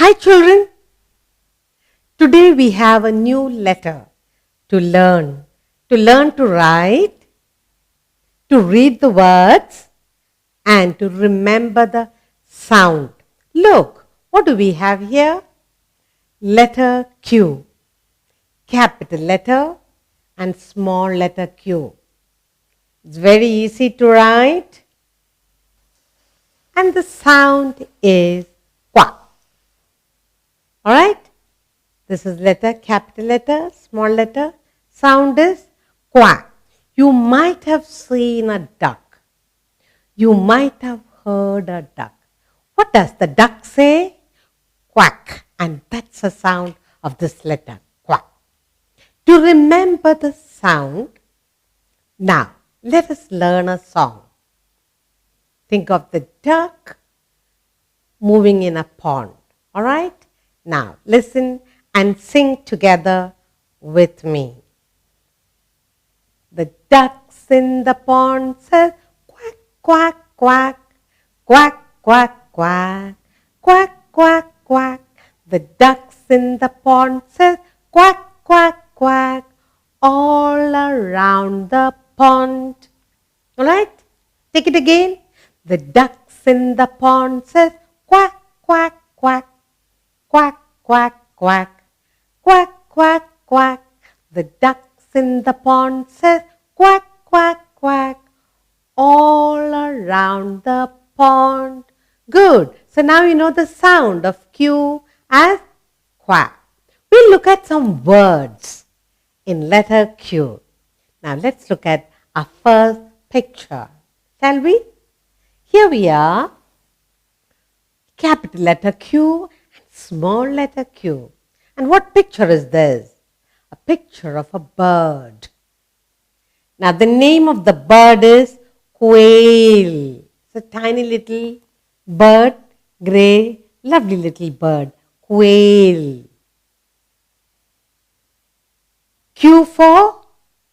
Hi children, today we have a new letter to learn to write, to read the words and to remember the sound. Look, what do we have here? Letter Q, capital letter and small letter Q. It's very easy to write and the sound is quack. Alright? This is letter, capital letter, small letter. Sound is quack. You might have seen a duck. You might have heard a duck. What does the duck say? Quack. And that's the sound of this letter, quack. To remember the sound, now let us learn a song. Think of the duck moving in a pond. Alright? Now listen and sing together with me. The ducks in the pond said quack, quack, quack, quack, quack, quack, quack, quack, quack. The ducks in the pond said quack, quack, quack, all around the pond. Alright? Take it again. The ducks in the pond said quack, quack, quack, quack, quack, quack, quack, quack, quack. The ducks in the pond said quack, quack, quack, all around the pond. Good. So now you know the sound of Q as quack. We'll look at some words in letter Q. Now let's look at our first picture. Shall we? Here we are. Capital letter Q and small letter Q. And what picture is this? A picture of a bird. Now the name of the bird is quail. It's a tiny little bird, grey, lovely little bird. Quail. Q for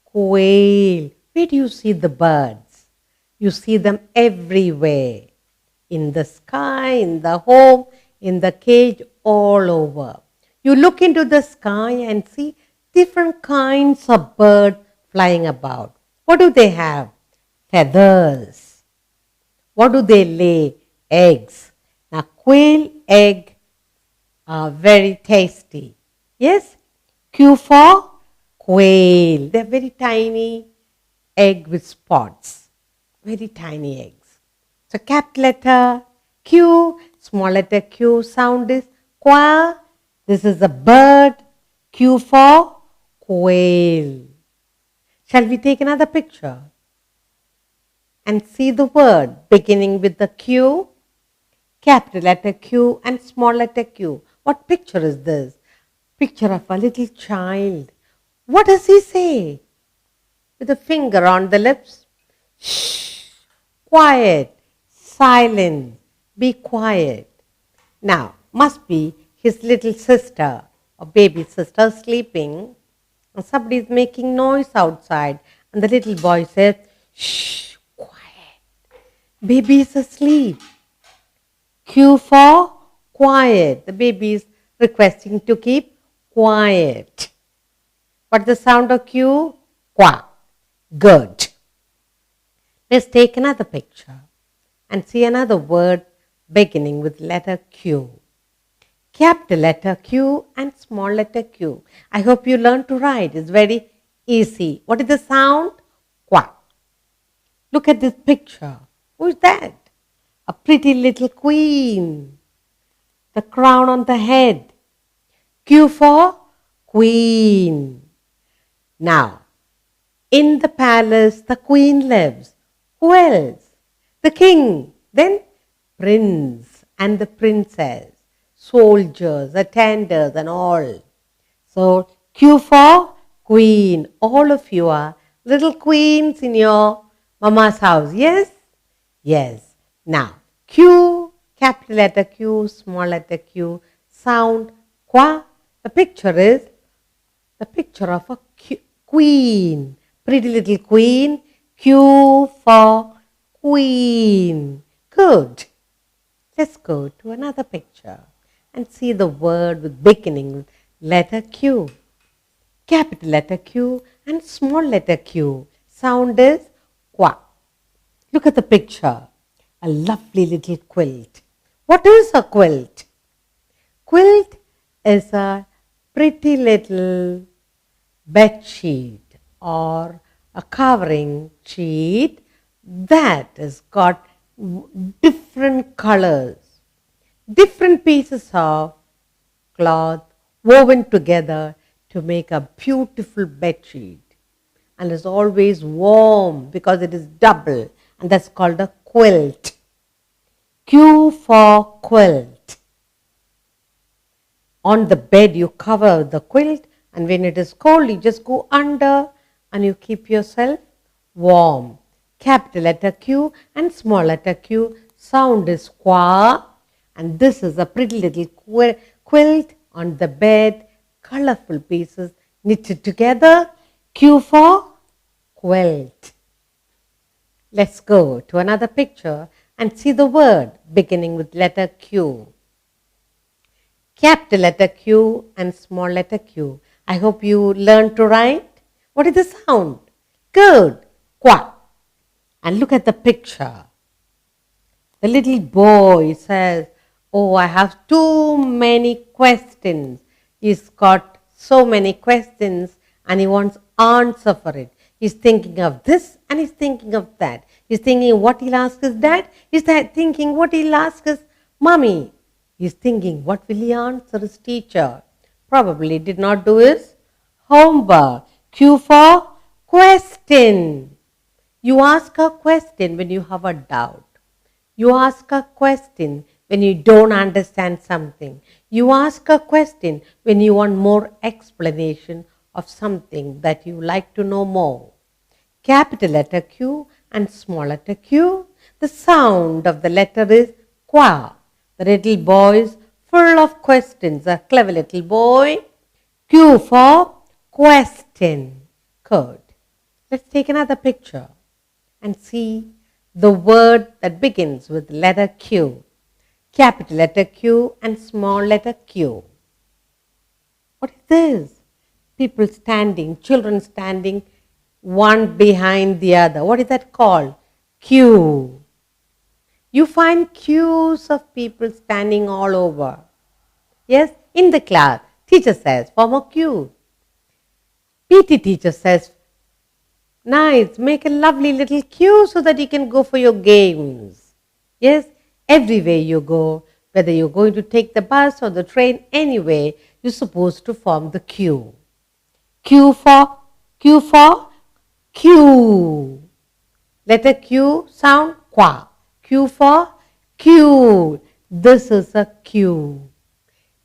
quail. Where do you see the birds? You see them everywhere. In the sky, in the home, in the cage, all over. You look into the sky and see different kinds of birds flying about. What do they have? Feathers. What do they lay? Eggs. Now, quail egg are very tasty. Yes? Q for quail. They're very tiny egg with spots. Very tiny eggs. So, capital letter Q, small letter Q, sound is qua. This is a bird. Q for quail. Shall we take another picture and see the word beginning with the Q? Capital letter Q and small letter Q. What picture is this? Picture of a little child. What does he say? With a finger on the lips. Shh. Quiet. Silent. Be quiet. Now, must be his little sister or baby sister sleeping. And somebody is making noise outside. And the little boy says, shh, quiet. Baby is asleep. Q for quiet. The baby is requesting to keep quiet. What's the sound of Q? Quack. Good. Let's take another picture and see another word beginning with letter Q. Capital letter Q and small letter q. I hope you learn to write. It's very easy. What is the sound? Quack. Look at this picture. Who is that? A pretty little queen. The crown on the head. Q for queen. Now, in the palace, the queen lives. Who else? The king. Then prince and the princess. Soldiers, attendants and all. So, Q for queen. All of you are little queens in your mama's house. Yes? Yes. Now, Q, capital letter Q, small letter q, sound qua. The picture is the picture of a queen. Pretty little queen. Q for queen. Good. Let's go to another picture and see the word with beginning with letter Q. Capital letter Q and small letter q. Sound is qua. Look at the picture. A lovely little quilt. What is a quilt? Quilt is a pretty little bed sheet or a covering sheet that has got different colors, different pieces of cloth woven together to make a beautiful bed sheet, and is always warm because it is double, and that's called a quilt. Q for quilt. On the bed you cover the quilt, and when it is cold you just go under and you keep yourself warm. Capital letter Q and small letter q. Sound is qua, and this is a pretty little quilt on the bed, colorful pieces knitted together. Q for quilt. Let's go to another picture and see the word beginning with letter Q. Capital letter Q and small letter q. I hope you learned to write. What is the sound? Good. Qua. And look at the picture. The little boy says, oh, I have too many questions. He's got so many questions and he wants answer for it. He's thinking of this and he's thinking of that. He's thinking what he'll ask his dad. He's thinking what he'll ask his mommy. He's thinking what will he answer his teacher. Probably did not do his homework. Q for question. You ask a question when you have a doubt. You ask a question when you don't understand something. You ask a question when you want more explanation of something that you like to know more. Capital letter Q and small letter q. The sound of the letter is qua. The little boy is full of questions. A clever little boy. Q for question. Good. Let's take another picture and see the word that begins with letter Q. Capital letter Q and small letter q. What is this? People standing, children standing, one behind the other. What is that called? Queue. You find queues of people standing all over. Yes, in the class, teacher says, form a queue. PT teacher says, nice, make a lovely little queue so that you can go for your games. Yes, everywhere you go, whether you're going to take the bus or the train, anyway, you're supposed to form the queue. Q for Q. Letter Q sound qua. Q for Q. This is a Q.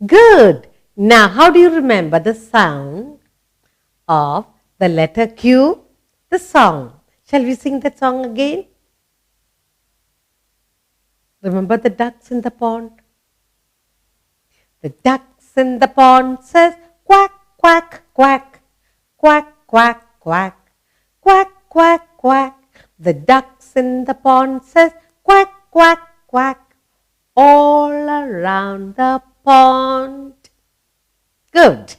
Good. Now, how do you remember the sound of the letter Q? The song. Shall we sing that song again? Remember the ducks in the pond? The ducks in the pond says quack, quack, quack, quack, quack, quack, quack, quack, quack. The ducks in the pond says quack, quack, quack, all around the pond. Good.